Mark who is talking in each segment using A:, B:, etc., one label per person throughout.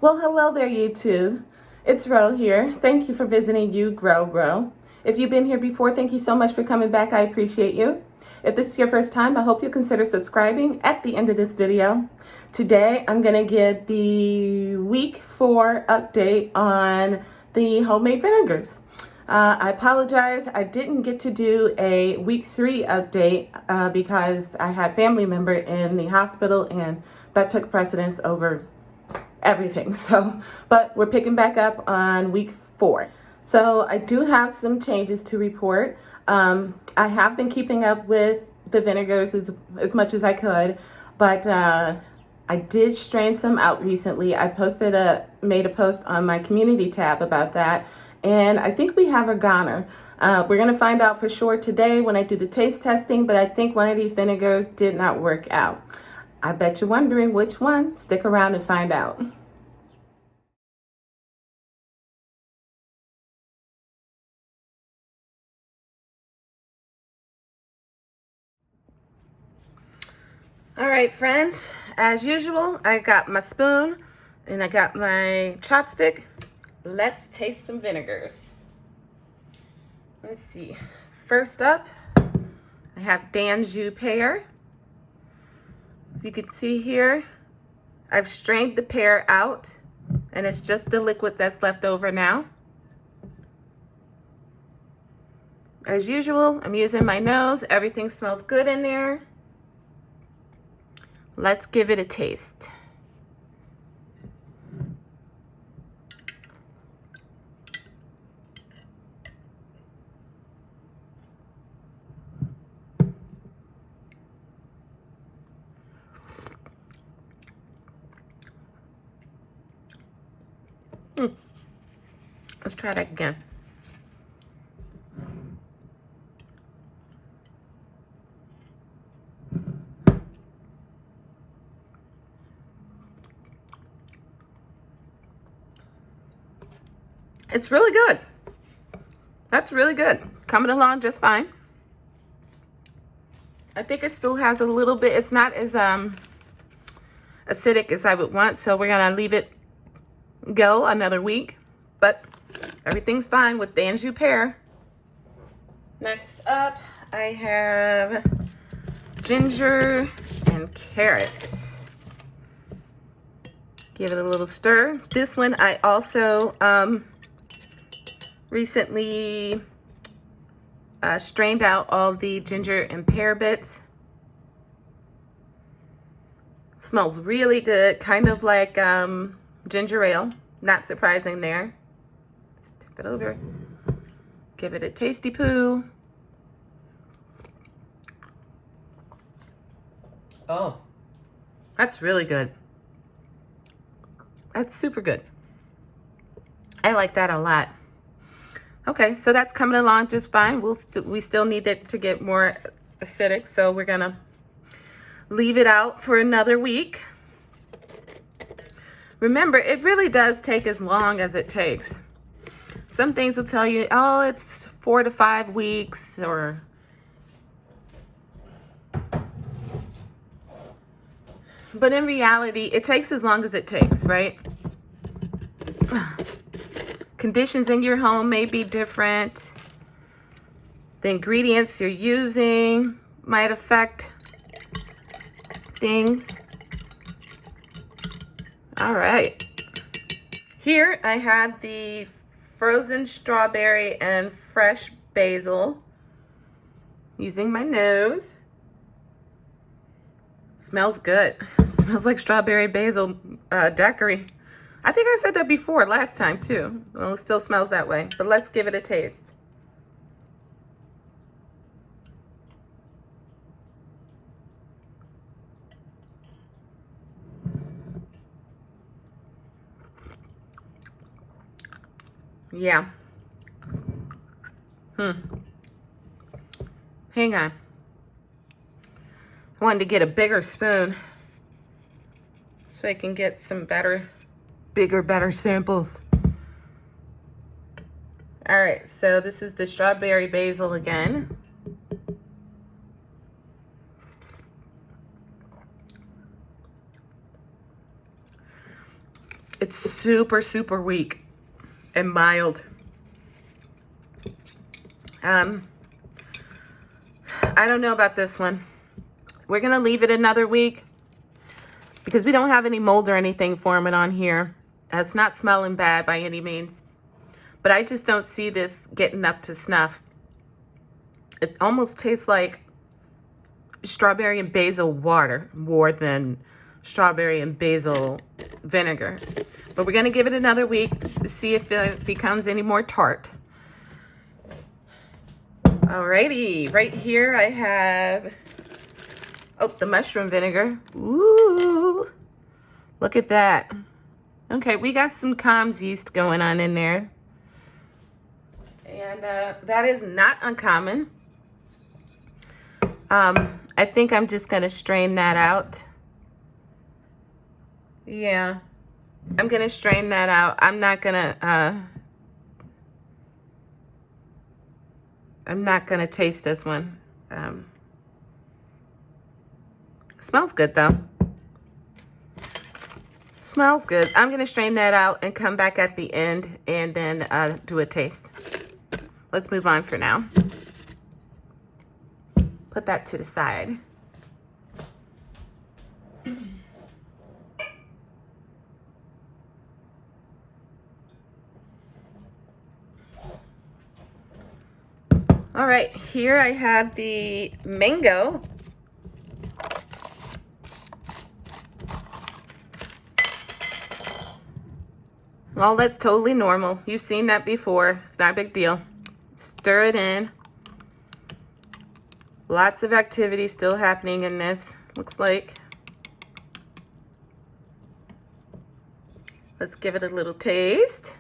A: Well, hello there, YouTube. It's Ro here. Thank you for visiting Grow. If you've been here before, thank you so much for coming back. I appreciate you. If this is your first time, I hope you consider subscribing at the end of this video. Today, I'm going to give the week 4 update on the homemade vinegars. I apologize. I didn't get to do a week 3 update because I had family member in the hospital and that took precedence over everything. But we're picking back up on week 4. So I do have some changes to report. I have been keeping up with the vinegars as much as I could, but I did strain some out recently. I made a post on my community tab about that, and I think we have a goner. We're gonna find out for sure today when I do the taste testing, but I think one of these vinegars did not work out. I bet you're wondering which one. Stick around and find out. All right, friends, as usual, I got my spoon and I got my chopstick. Let's taste some vinegars. Let's see. First up, I have Danju Pear. You can see here, I've strained the pear out and it's just the liquid that's left over now. As usual, I'm using my nose. Everything smells good in there. Let's give it a taste. Let's try that again. It's really good. That's really good. Coming along just fine. I think it still has a little bit, it's not as acidic as I would want, so we're gonna leave it go another week, but everything's fine with Danju Pear. Next up, I have ginger and carrot. Give it a little stir. This one I also recently strained out all the ginger and pear bits. Smells really good, kind of like ginger ale. Not surprising there. Let's tip it over. Give it a tasty poo. Oh, that's really good. That's super good. I like that a lot. Okay, so that's coming along just fine. We still need it to get more acidic, so we're gonna leave it out for another week. Remember, it really does take as long as it takes. Some things will tell you, oh, it's 4 to 5 weeks, but in reality, it takes as long as it takes, right? Conditions in your home may be different. The ingredients you're using might affect things. All right. Here I have the frozen strawberry and fresh basil. Using my nose. Smells good. Smells like strawberry basil daiquiri. I think I said that before last time too. Well, it still smells that way, but let's give it a taste. Yeah. Hang on. I wanted to get a bigger spoon so I can get some better samples. All right, so this is the strawberry basil again. It's super, super weak and mild. I don't know about this one. We're gonna leave it another week because we don't have any mold or anything forming on here. It's not smelling bad by any means, but I just don't see this getting up to snuff. It almost tastes like strawberry and basil water more than strawberry and basil vinegar. But we're gonna give it another week to see if it becomes any more tart. Alrighty, right here I have, the mushroom vinegar. Ooh, look at that. Okay, we got some Comm's yeast going on in there. And that is not uncommon. I think I'm just gonna strain that out. Yeah, I'm gonna strain that out. I'm not gonna taste this one. Smells good though. Smells good. I'm gonna strain that out and come back at the end and then do a taste. Let's move on for now. Put that to the side. All right, here I have the mango. Well, that's totally normal. You've seen that before. It's not a big deal. Stir it in. Lots of activity still happening in this, looks like. Let's give it a little taste.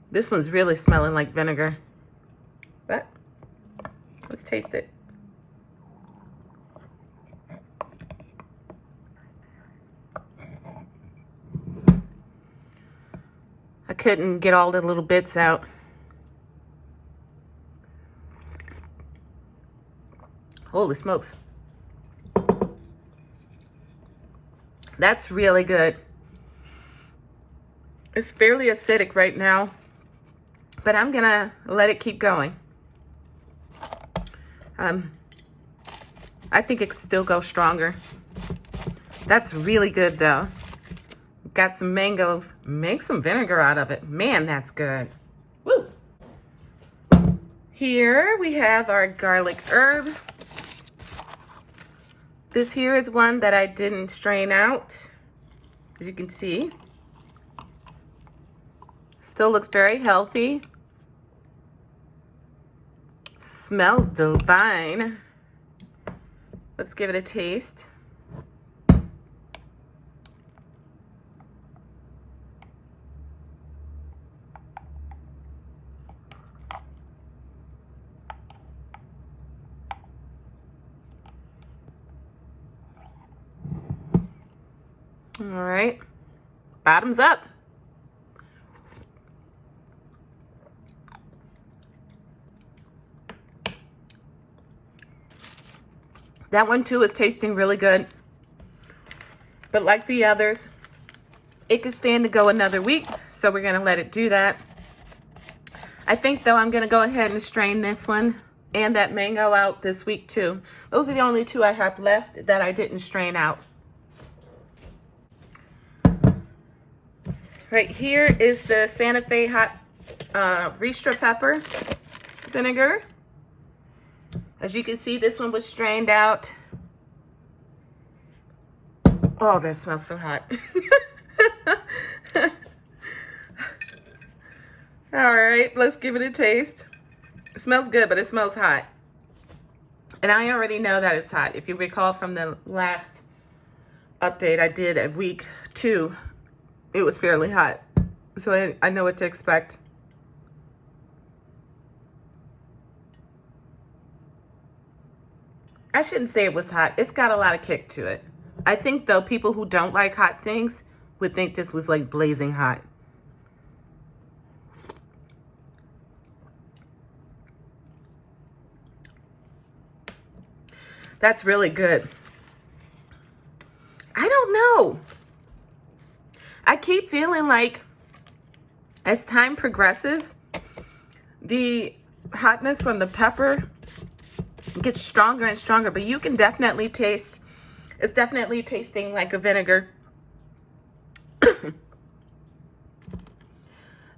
A: This one's really smelling like vinegar. But let's taste it. I couldn't get all the little bits out. Holy smokes. That's really good. It's fairly acidic right now, but I'm gonna let it keep going. I think it could still go stronger. That's really good though. Got some mangoes. Make some vinegar out of it. Man, that's good. Woo! Here we have our garlic herb. This here is one that I didn't strain out, as you can see. Still looks very healthy. Smells divine. Let's give it a taste. All right, bottoms up. That one too is tasting really good. But like the others, it could stand to go another week, so we're gonna let it do that. I think though I'm gonna go ahead and strain this one and that mango out this week too. Those are the only two I have left that I didn't strain out. Right here is the Santa Fe hot Ristra pepper vinegar. As you can see, this one was strained out. Oh, that smells so hot. All right, let's give it a taste. It smells good, but it smells hot. And I already know that it's hot. If you recall from the last update I did at week 2, it was fairly hot. So I know what to expect. I shouldn't say it was hot. It's got a lot of kick to it. I think though people who don't like hot things would think this was like blazing hot. That's really good. I don't know. I keep feeling like as time progresses, the hotness from the pepper gets stronger and stronger, but you can definitely taste, it's definitely tasting like a vinegar.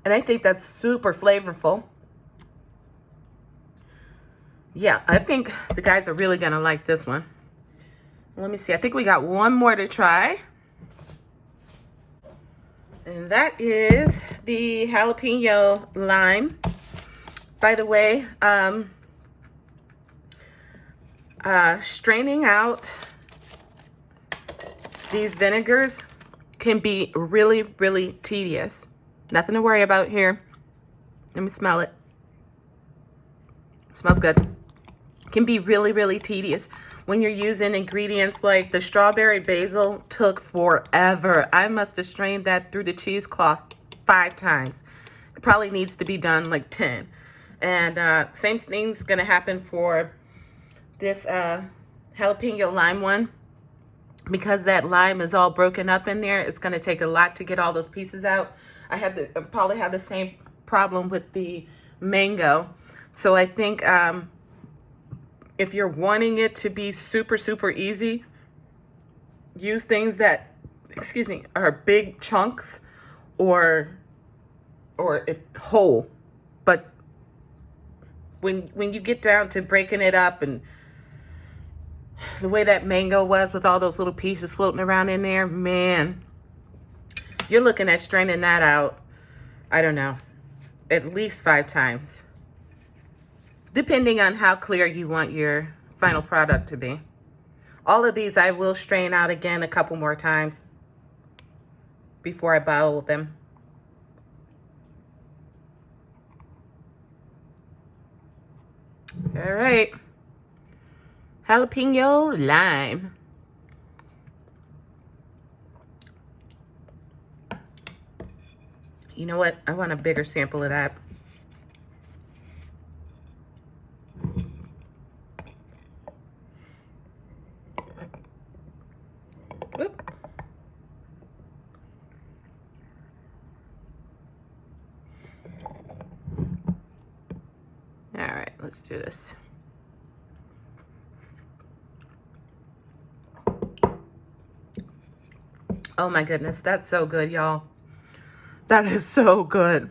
A: And I think that's super flavorful. Yeah, I think the guys are really gonna like this one. Let me see, I think we got one more to try. And that is the jalapeno lime. By the way, straining out these vinegars can be really, really tedious. Nothing to worry about here. Let me smell it. Smells good. Can be really, really tedious when you're using ingredients like the strawberry basil. Took forever. I must have strained that through the cheesecloth 5 times. It probably needs to be done like 10. And same thing's gonna happen for this jalapeno lime one. Because that lime is all broken up in there, it's gonna take a lot to get all those pieces out. I probably had the same problem with the mango. So I think if you're wanting it to be super, super easy, use things that, are big chunks or whole. But when you get down to breaking it up, and the way that mango was with all those little pieces floating around in there, man, you're looking at straining that out, I don't know, at least 5 times. Depending on how clear you want your final product to be. All of these I will strain out again a couple more times before I bowl them. All right. Jalapeno lime. You know what? I want a bigger sample of that. Oop. All right, let's do this. Oh my goodness, that's so good, y'all. That is so good.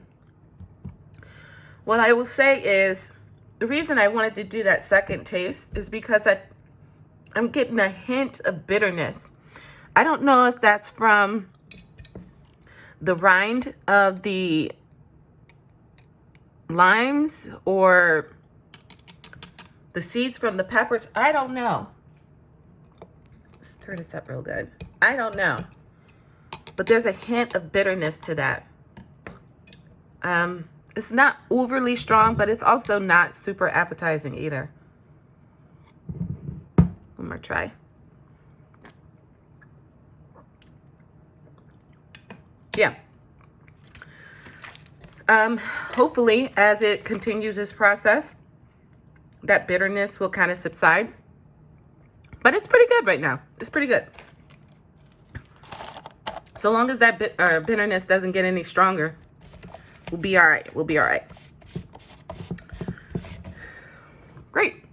A: What I will say is, the reason I wanted to do that second taste is because I'm getting a hint of bitterness. I don't know if that's from the rind of the limes or the seeds from the peppers. I don't know. Let's turn this up real good. I don't know. But there's a hint of bitterness to that. It's not overly strong, but it's also not super appetizing either. One more try. Yeah. Hopefully, as it continues this process, that bitterness will kind of subside. But it's pretty good right now. It's pretty good. So long as that bitterness doesn't get any stronger, we'll be all right. We'll be all right. Great.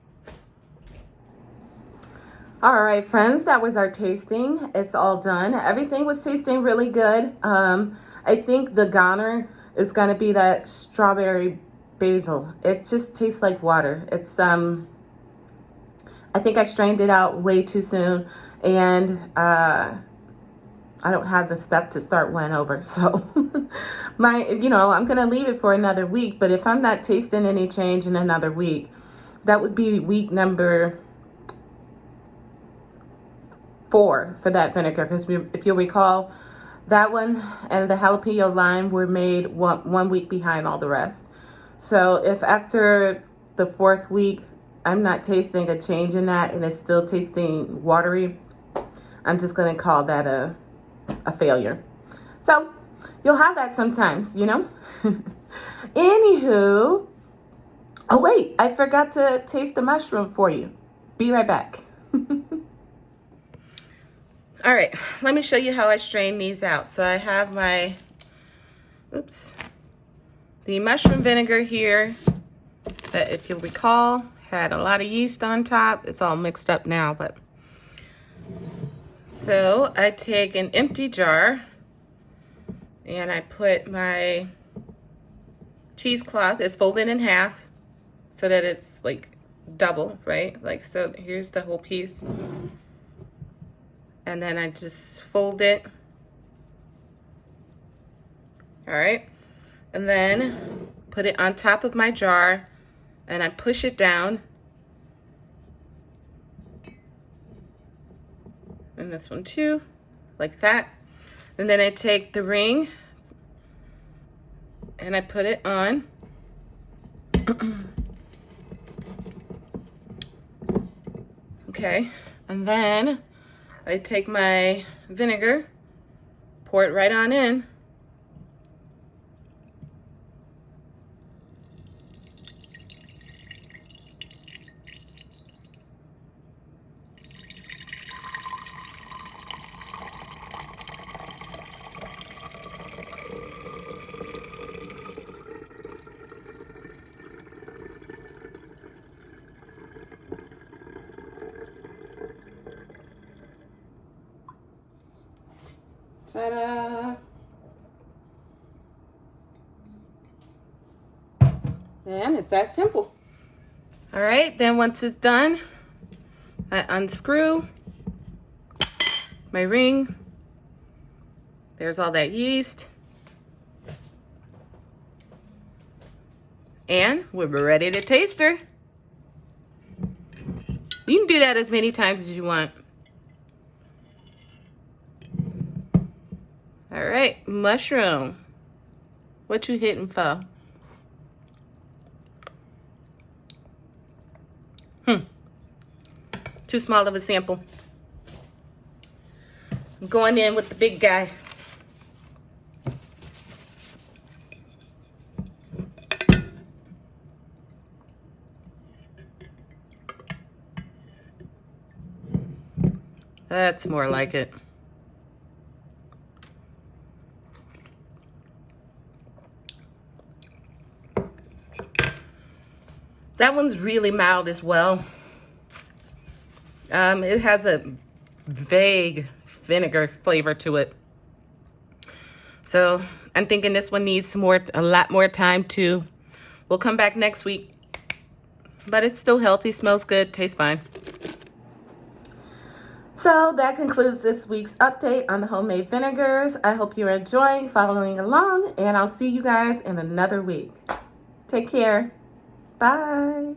A: All right, friends, that was our tasting. It's all done. Everything was tasting really good. I think the goner is going to be that strawberry basil. It just tastes like water. It's I think I strained it out way too soon, and I don't have the stuff to start one over. So I'm going to leave it for another week. But if I'm not tasting any change in another week, that would be week number 4 for that vinegar. Because if you'll recall, that one and the jalapeno lime were made one week behind all the rest. So if after the 4th week, I'm not tasting a change in that and it's still tasting watery, I'm just going to call that a failure. So you'll have that sometimes, Anywho, oh wait, I forgot to taste the mushroom for you. Be right back. All right, let me show you how I strain these out. So I have my, the mushroom vinegar here that, if you'll recall, had a lot of yeast on top. It's all mixed up now, but. So I take an empty jar and I put my cheesecloth. It's folded in half so that it's like double, right? Like, so here's the whole piece. And then I just fold it. All right. And then put it on top of my jar and I push it down. And this one too, like that. And then I take the ring and I put it on. Okay, and then I take my vinegar, pour it right on in. Ta-da! And it's that simple. All right, then once it's done, I unscrew my ring. There's all that yeast. And we're ready to taste her. You can do that as many times as you want. All right, mushroom. What you hitting for? Too small of a sample. I'm going in with the big guy. That's more like it. That one's really mild as well. It has a vague vinegar flavor to it. So I'm thinking this one needs a lot more time too. We'll come back next week. But it's still healthy, smells good, tastes fine. So that concludes this week's update on the homemade vinegars. I hope you're enjoying following along, and I'll see you guys in another week. Take care. Bye.